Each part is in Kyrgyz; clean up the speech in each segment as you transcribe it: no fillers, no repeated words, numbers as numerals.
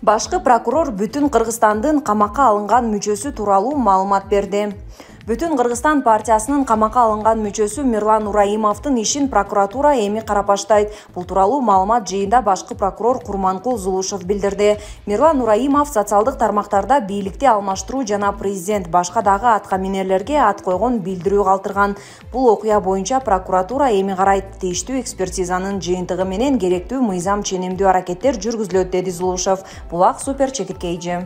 Башкы прокурор бүтүн Кыргызстандын камакка алынган мүчөсү тууралуу маалымат берди. Бүтүн Кыргызстан партиясынын камакка алынган мүчөсү Мирлан Ураимовдун ишин прокуратура эми карап баштайт. Бул тууралуу маалымат жыйында башкы прокурор Курманкул Зулушев билдирди. Мирлан Ураимов социалдык тармактарда бийликти алмаштыруу жана президент башка дагы атка минерлерге ат койгон билдирүү калтырган. Бул окуя боюнча прокуратура эми карайт. Тийиштүү экспертизанын жыйынтыгы менен керектүү мыйзам ченемдүү аракеттер жүргүзүлөт, деди Зулушев. Булак супер чекиткейжи.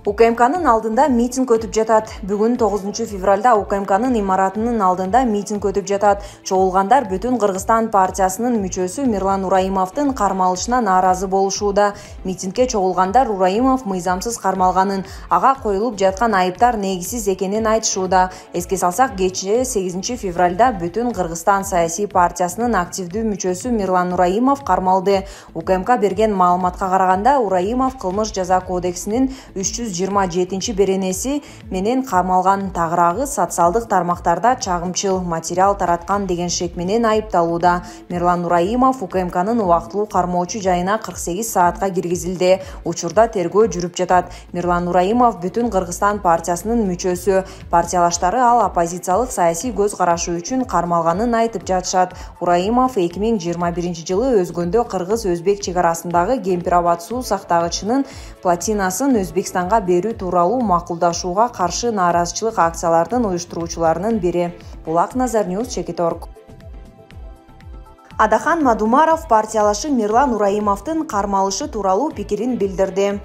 УКМКнын алдында митинг өтүп жатат. Бүгүн 9 февралда УКМКнын имаратынын алдында митинг өтүп жатат. Чогулгандар бүтүн Кыргызстан партиясынын мүчөсү Мирлан Ураимовдун кармалышына нааразы болушууда. Митингге чогулгандар Ураимов мыйзамсыз кармалганын, ага коюлуп жаткан айыптар негизсиз экенин айтышууда. Эске салсак, кечээ 8 февралда бүтүн Кыргызстан саясий партиясынын активдүү мүчөсү Мирлан Ураимов кармалды. УКМК берген маалыматка караганда, Ураимов кылмыш жаза кодексинин 327 беренеси менен камалган, тагыраагы социалдык тармактарда чагымчыл материал тараткан деген шек менен айыпталууда. Мирлан Ураимов УКМКнын убактылуу кармоочу жайына 48 саатка киргизилди. Учурда тергөө жүрүп жатат. Мирлан Ураимов бүтүн Кыргызстан партиясынын мүчөсү. Партиялаштары ал оппозициялык саясий көз карашы үчүн кармалганын айтып жатышат. Ураимов 2021 жылы өзгөндө Кыргыз-Өзбек чек арасындагы Кемпир-Абад суу сактагычынын плотинасын Өзбекстанга берүү тууралуу макулдашууга каршы нааразычылык акциялардын уюштуруучуларынын бири. Булак Назар Ньюс, Чекиторг. Адахан Мадумаров партиялашы Мирлан Ураимовдун кармалышы тууралуу пикирин билдирди.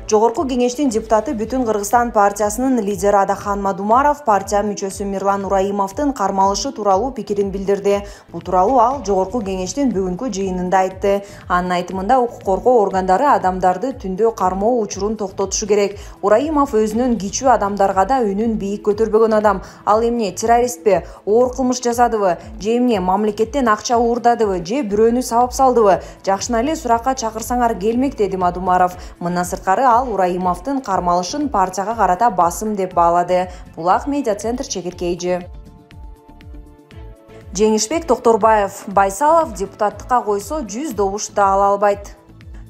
Жогорку кеңештин депутаты бүтүн Кыргызстан партиясынын лидери Адахан Мадумаров партия мүчөсү Мирлан Ураимовдун кармалышы тууралуу пикирин билдирди. Бул тууралуу ал жогорку кеңештин бүгүнкү жыйынында айтты. Анын айтымында, укук коргоо органдары адамдарды түндө кармоо учурун токтотушу керек. Ураимов өзүнөн кичүү адамдарга да үнүн бийик көтөрбөгөн адам. Ал эмне, террористпи, оор кылмыш жасадыбы, же эмне, мамлекеттен акча уурдадыбы, же бирөөнү сабап салдыбы? Жакшына эле суракка чакырсаңар келмек, деди Мадумаров. Мындан сырткары ал Ураимовдун кармалышын партияга карата басым деп баалады. Булак медиа центр, Чекиркейжи. Жеңишбек Токторбаев: Байсалов депутаттыкка койсо 100 добуш да ала албайт.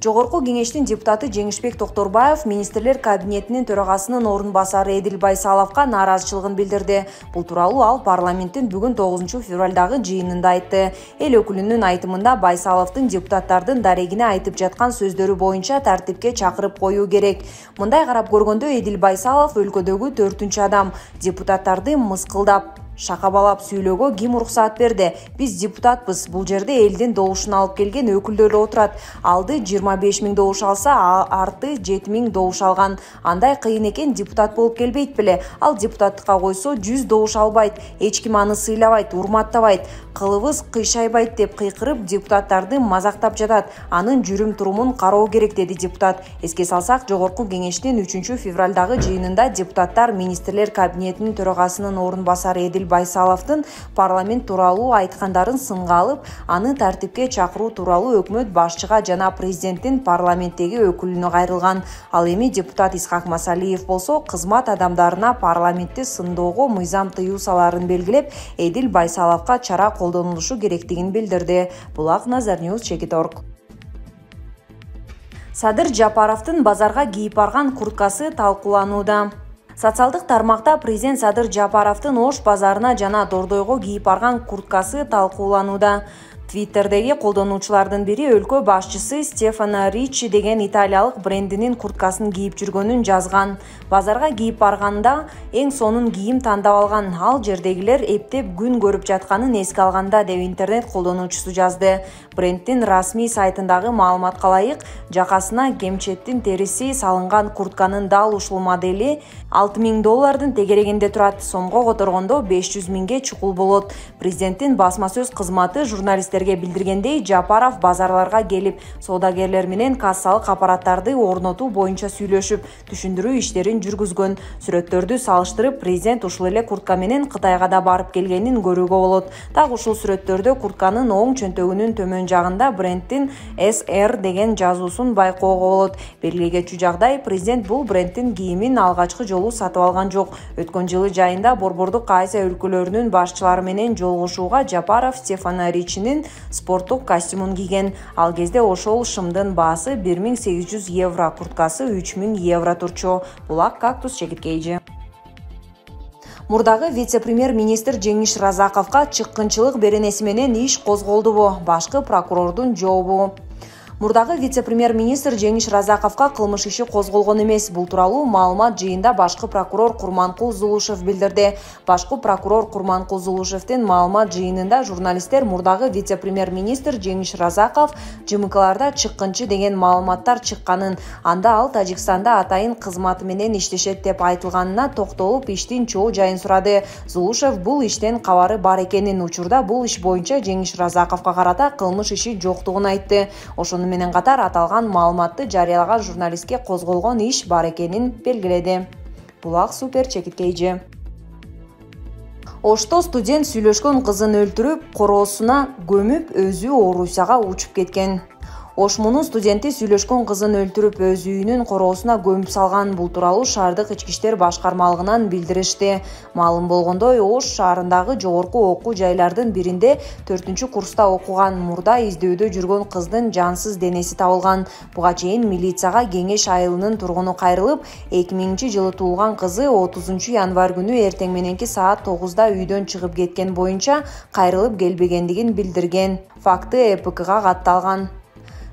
Жогорку кеңештин депутаты Жеңишбек Токторбаев министрлер кабинетинин төрагасынын орун басары Эдил Байсаловго нааразычылыгын билдирди. Бул тууралуу ал парламенттин бүгүн 9 февралдагы жыйынында айтты. Эл өкүлүнүн айтымында, Байсаловдун депутаттардын дарегине айтып жаткан сөздөрү боюнча тартипке чакырып коюу керек. Мындай карап көргөндө, Эдил Байсалов өлкөдөгү 4-чү адам. Депутаттарды мыскылдап, шакабалап сүйлөөгө ким уруксаат берди? Биз депутатпыз. Бул жерде элдин добушун алып келген өкүлдөр отурат. Алды 25 000 добуш алса, арты 7 000 добуш алган. Андай кыйын экен, депутат болуп келбейт беле? Ал депутаттыкка койсо 100 добуш албайт. Эч ким аны сыйлабайт, урматтабайт. Кылыбыз кыйшайбайт деп кыйкырып, депутаттарды мазактап жатат. Анын жүрүм-турумун кароо керек, деди депутат. Эске салсак, жогорку кеңештин 3 февралдагы жыйынында депутаттар министрлер кабинетинин төрагасынын орун басары Эдил Байсаловдун парламент тууралуу айткандарын сынга алып, аны тартипке чакыруу тууралуу өкмөт башчыга жана президенттин парламенттеги өкүлүнө кайрылган. Ал эми депутат Исхак Масалиев болсо, кызмат адамдарына парламентти сындоого мыйзам тыюу саларын белгилеп, Эдил Байсаловго чара колдонулушу керектигин билдирди. Булак Назар Ньюс, Чекиторг. Садыр Жапаровдун базарга кийип барган курткасы талкууланууда. Социалдык тармакта президент Садыр Жапаровдун Ош базарына жана Дордойго кийип барган курткасы талкууланууда. Твиттердеги колдонуучулардын бири өлкө башчысы Стефано Риччи деген италиялык брендинин курткасын кийип жүргөнүн жазган. Базарга кийип барганда эң сонун кийим тандап алган. Ал жердегилер эптеп күн көрүп жатканын эске алганда, деп интернет колдонуучусу жазды. Брендтин расмий сайтындагы маалыматка ылайык, жакасына кемчеттин териси салынган куртканын дал ушул модели $6000 тегерегинде турат. Сомго которгондо 500 000 чукул болот. Президенттин басма сөз кызматы журналисттерге билдиргендей, Жапаров базарларга келип, соодагерлер менен кассалык аппараттарды орнотуу боюнча сүйлөшүп, түшүндүрүү иштерин жүргүзгөн. Сүрөттөрдү салыштырып, президент ушул эле куртка менен Кытайга да барып келгенин көрүүгө болот. Так ушул сүрөттөрдө куртканын оң чөнтөгүнүн төмөн жагында брендтин SR деген жазуусун байкоого болот. Белгилей кетчү жагдай, президент бул брендтин кийимин алгачкы жолу сатып алган жок. Өткөн жылы жайында Борбордук Азия өлкөлөрүнүн башчылары менен жолугушууга Жапаров Стефано Риччинин спорттук костюмун кийген. Ал кезде ошол шымдын баасы 1800 евро, курткасы 3000 евро турчу. Булак кактус чекиткейжи. Мурдагы вице-премьер-министр Жеңиш Разаковго чыккынчылык беренеси менен иш козголдубу? Башкы прокурордун жообу. Мурдагы вице-премьер-министр Жеңиш Разаковго кылмыш иши козголгон эмес. Бул тууралуу маалымат жыйында башкы прокурор Курманкул Зулушев билдирди. Башкы прокурор Курманкул Зулушевдин маалымат жыйынында журналисттер мурдагы вице-премьер-министр Жеңиш Разаков ЖМКларда чыккынчы деген маалыматтар чыкканын, анда ал Тажикстанда атайын кызматы менен иштешет деп айтылганына токтолуп, иштин чоо жайын сурады. Зулушев бул иштен кабары бар экенин, учурда бул иш боюнча Жеңиш Разаковго карата кылмыш иши жоктугун айтты. Ошону менен катар аталган маалыматты жарыялаган журналистке козголгон иш бар экенин белгиледи. Булак супер чекиткейжи. Ошто студент сүйлөшкөн кызын өлтүрүп, короосуна көмүп, өзү Орусияга учуп кеткен. Ош мунун студенти сүйлөшкөн кызын өлтүрүп, өз үйүнүн короосуна көмүп салган. Бул тууралуу шаардык ички иштер башкармалыгынан билдиришти. Маалым болгондой, Ош шаарындагы жогорку окуу жайлардын биринде 4-курста окуган, мурда издөөдө жүргөн кыздын жансыз денеси табылган. Буга чейин милицияга Кеңеш айылынын тургуну кайрылып, 2000-жылы туулган кызы 30 январь күнү эртең мененки саат 9-да үйдөн чыгып кеткен боюнча кайрылып келбегендигин билдирген. Факты ЭПКга катталган.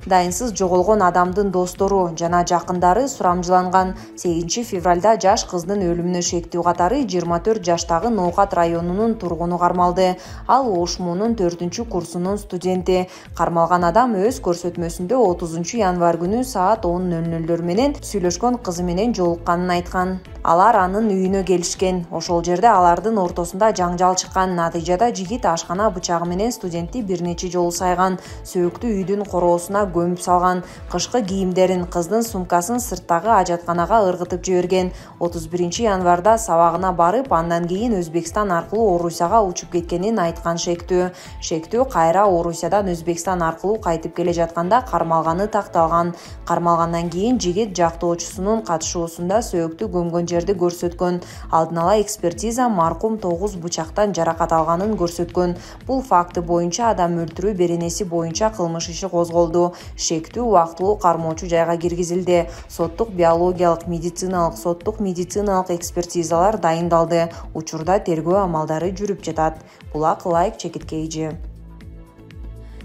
Дайынсыз жоголгон адамдын достору жана жакындары сурамжыланган. 8 февралда жаш кыздын өлүмүнө шектүү катары 24 жаштагы Ноокат районунун тургуну кармалды. Ал Ош муунун 4-курсунун студенти. Кармалган адам өз көрсөтмөсүндө 30 январь күнү саат 10:00 менен сүйлөшкөн кызы менен жолукканын айткан. Алар анын үйүнө келишкен. Ошол жерде алардын ортосунда жаңжал чыккан. Натыйжада жигит ашкана бычагы менен студентти бир нече жолу сайган. Сөөктү үйдүн короосуна көмүп салган. Кышкы кийимдерин, кыздын сумкасын сырттагы ажатканага ыргытып жиберген. 31 январда сабагына барып, андан кийин Өзбекстан аркылуу Орусияга учуп кеткенин айткан Шектүү кайра Орусиядан Өзбекстан аркылуу кайтып келе жатканда кармалганы такталган. Кармалгандан кийин жигит жактоочусунун катышуусунда сөөктү көмгөн жерди көрсөткөн. Алдын ала экспертиза маркум 9 бычактан жаракат алганын көрсөткөн. Бул факты боюнча адам өлтүрүү беренеси боюнча кылмыш иши козголду. Шектүү убактылуу кармоочу жайга киргизилди. Соттук биологиялык, медициналык экспертизалар дайындалды. Учурда тергөө амалдары жүрүп жатат. Булак лайк чекиткейжи.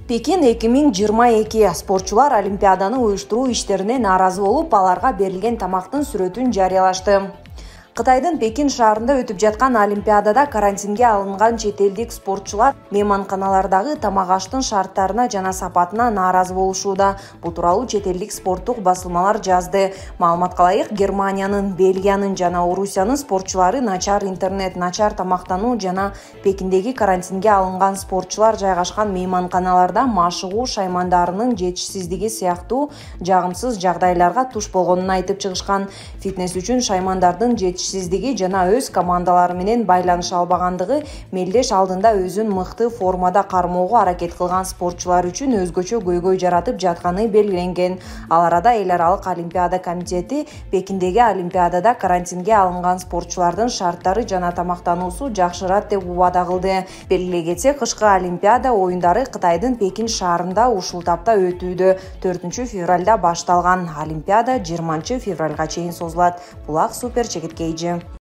Пекин 2022 спортчулар Олимпиаданы уюштуруу иштерине нааразы болуп, аларга берилген тамактын сүрөтүн жарыялашты. Кытайдын Пекин шаарында өтүп жаткан Олимпиадада карантинге алынган чет элдик спортчулар мейманканалардагы тамак аштын шарттарына жана сапатына нааразы болушууда. Бул тууралуу чет элдик спорттук басылмалар жазды. Маалыматка ылайык, Германиянын, Бельгиянын жана Орусиянын спортчулары начар интернет, начар тамактануу жана Пекиндеги карантинге алынган спортчулар жайгашкан мейманканаларда машыгуу шаймандарынын жетишсиздиги сыяктуу жагымсыз жагдайларга туш болгонун айтып чыгышкан. Фитнес үчүн шаймандардын жетишсиздиги жана өз командалары менен байланыша албагандыгы мелдеш алдында өзүн мыкты формада кармоого аракет кылган спортчулар үчүн өзгөчө көйгөй жаратып жатканы белгиленген. Ал арада Эл аралык олимпиада комитети Пекиндеги олимпиадада карантинге алынган спортчулардын шарттары жана тамактануусу жакшырат деп убада кылды. Белгилей кетсек, кышкы олимпиада оюндары Кытайдын Пекин шаарында ушул тапта өтүүдө. 4 февралда башталган олимпиада 20 февралга чейин созулат. Булак супер чекиткейжи.